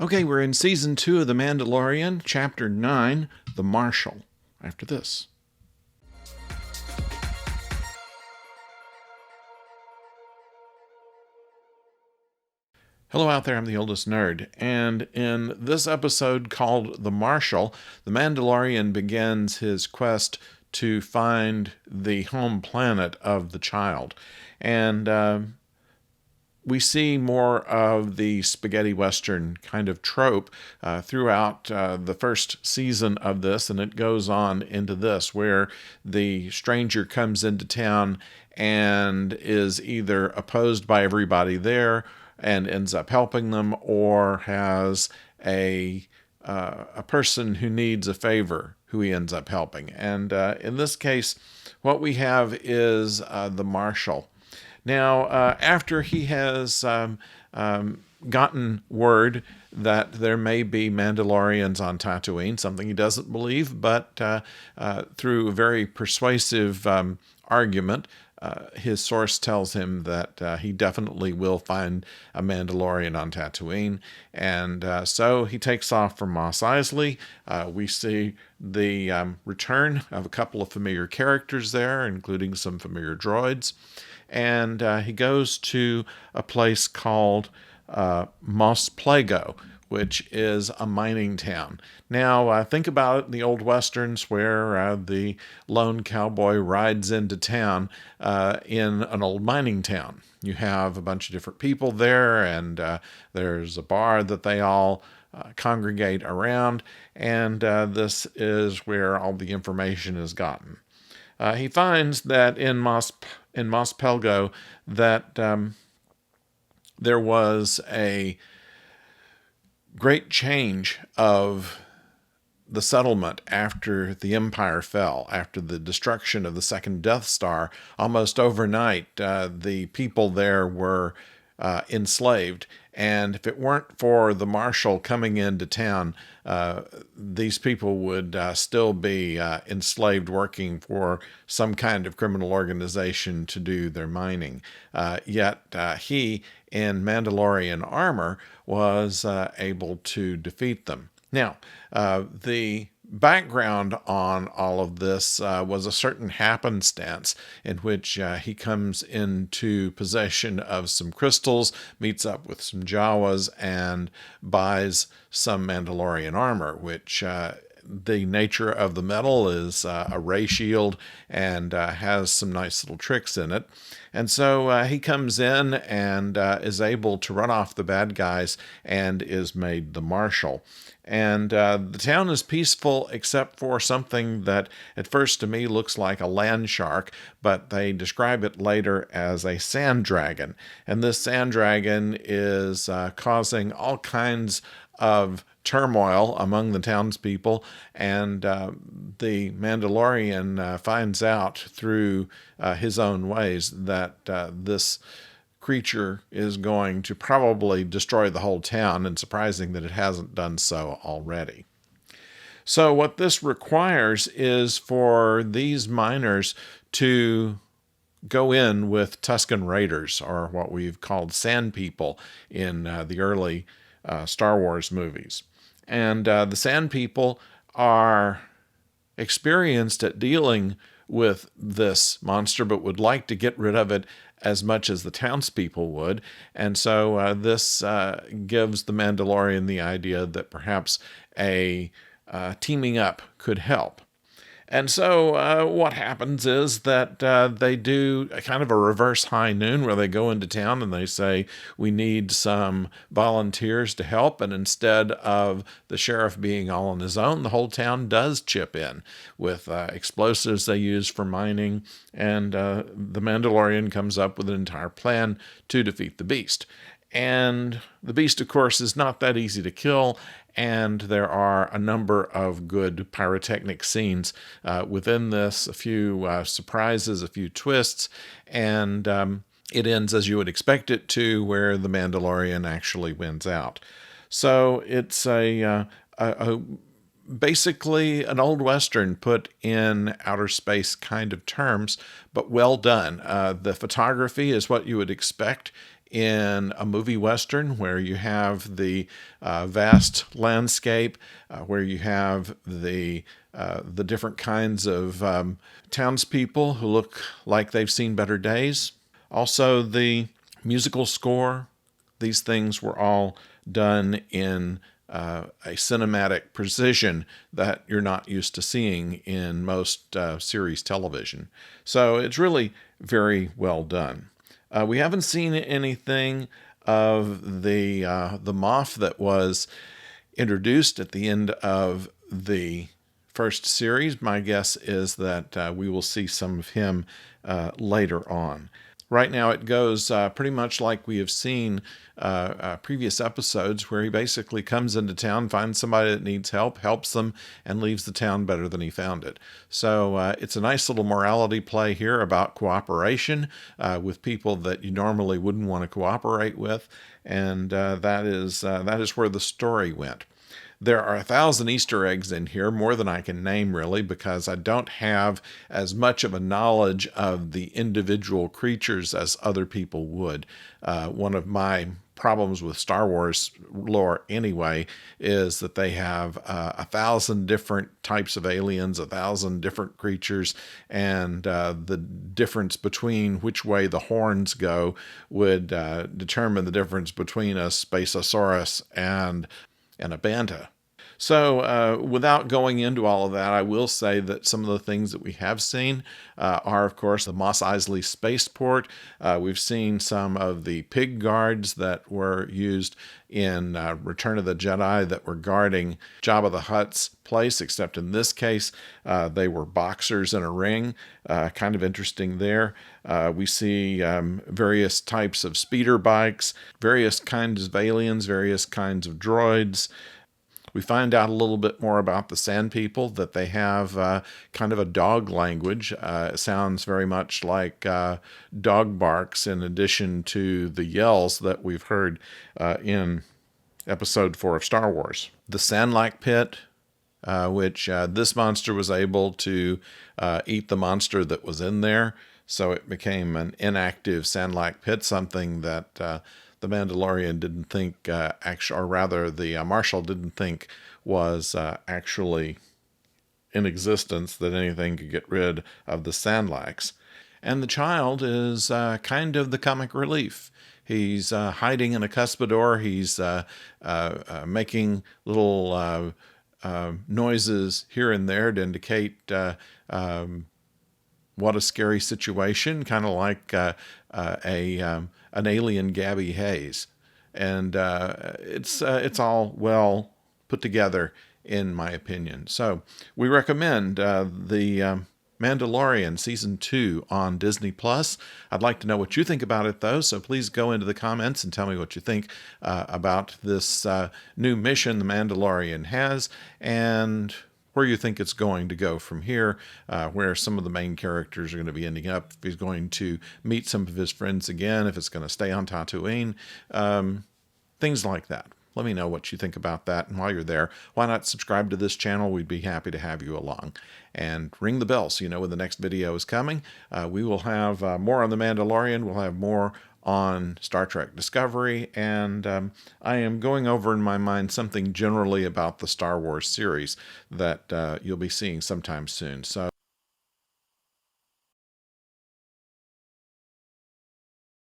Okay, we're in season 2 of The Mandalorian, chapter 9, The Marshal, after this. Hello out there, I'm the oldest nerd, and in this episode called The Marshal, the Mandalorian begins his quest to find the home planet of the child. And we see more of the spaghetti western kind of trope throughout the first season of this, and it goes on into this, where the stranger comes into town and is either opposed by everybody there and ends up helping them, or has a person who needs a favor who he ends up helping. And in this case, what we have is the Marshal. Now, after he has gotten word that there may be Mandalorians on Tatooine, something he doesn't believe, but through a very persuasive argument, his source tells him that he definitely will find a Mandalorian on Tatooine. And so he takes off from Mos Eisley. We see the return of a couple of familiar characters there, including some familiar droids. And he goes to a place called Mos Plago, which is a mining town. Now, think about it in the old westerns where the lone cowboy rides into town in an old mining town. You have a bunch of different people there, and there's a bar that they all congregate around, and this is where all the information is gotten. He finds that in Mos Pelgo that there was a great change of the settlement after the Empire fell, after the destruction of the second Death Star. Almost overnight, the people there were enslaved. And if it weren't for the Marshal coming into town, these people would still be enslaved, working for some kind of criminal organization to do their mining. Yet he, in Mandalorian armor, was able to defeat them. Now, the background on all of this was a certain happenstance in which he comes into possession of some crystals, meets up with some Jawas, and buys some Mandalorian armor, which the nature of the metal is a ray shield and has some nice little tricks in it. And so he comes in and is able to run off the bad guys and is made the Marshal. And the town is peaceful except for something that at first to me looks like a land shark, but they describe it later as a sand dragon. And this sand dragon is causing all kinds of turmoil among the townspeople, and the Mandalorian finds out through his own ways that this creature is going to probably destroy the whole town, and surprising that it hasn't done so already. So what this requires is for these miners to go in with Tusken Raiders, or what we've called Sand People in the early Star Wars movies. And the Sand People are experienced at dealing with this monster, but would like to get rid of it as much as the townspeople would. And so this gives the Mandalorian the idea that perhaps a teaming up could help. And so what happens is that they do a kind of a reverse high noon, where they go into town and they say, we need some volunteers to help. And instead of the sheriff being all on his own, the whole town does chip in with explosives they use for mining. And the Mandalorian comes up with an entire plan to defeat the beast. And the beast, of course, is not that easy to kill, and there are a number of good pyrotechnic scenes within this, a few surprises, a few twists, and it ends as you would expect it to, where the Mandalorian actually wins out. So it's basically an old Western put in outer space kind of terms, but well done. The photography is what you would expect in a movie western where you have the vast landscape, where you have the different kinds of townspeople who look like they've seen better days. Also, the musical score. These things were all done in a cinematic precision that you're not used to seeing in most series television. So it's really very well done. We haven't seen anything of the Moff that was introduced at the end of the first series. My guess is that we will see some of him later on. Right now, it goes pretty much like we have seen previous episodes, where he basically comes into town, finds somebody that needs help, helps them, and leaves the town better than he found it. So it's a nice little morality play here about cooperation with people that you normally wouldn't want to cooperate with, and that is where the story went. There are 1,000 Easter eggs in here, more than I can name, really, because I don't have as much of a knowledge of the individual creatures as other people would. One of my problems with Star Wars lore, anyway, is that they have 1,000 different types of aliens, 1,000 different creatures, and the difference between which way the horns go would determine the difference between a Spaceosaurus and a Banta. So without going into all of that, I will say that some of the things that we have seen are, of course, the Mos Eisley spaceport. We've seen some of the pig guards that were used in Return of the Jedi that were guarding Jabba the Hutt's place, except in this case, they were boxers in a ring. Kind of interesting there. We see various types of speeder bikes, various kinds of aliens, various kinds of droids. We find out a little bit more about the Sand People, that they have kind of a dog language. It sounds very much like dog barks, in addition to the yells that we've heard in Episode 4 of Star Wars. The Sandlak Pit, which this monster was able to eat the monster that was in there, so it became an inactive Sandlak Pit, something that the Mandalorian didn't think, or rather the Marshal didn't think was actually in existence, that anything could get rid of the Sandlaks. And the child is kind of the comic relief. He's hiding in a cuspidor. He's making little noises here and there to indicate what a scary situation, kind of like an alien Gabby Hayes. And it's all well put together, in my opinion. So we recommend the Mandalorian Season 2 on Disney+. I'd like to know what you think about it, though, so please go into the comments and tell me what you think about this new mission the Mandalorian has, and where you think it's going to go from here, where some of the main characters are going to be ending up, if he's going to meet some of his friends again, if it's going to stay on Tatooine, things like that. Let me know what you think about that, and while you're there, why not subscribe to this channel? We'd be happy to have you along. And ring the bell so you know when the next video is coming. We will have more on The Mandalorian. We'll have more on Star Trek Discovery, and I am going over in my mind something generally about the Star Wars series that you'll be seeing sometime soon. So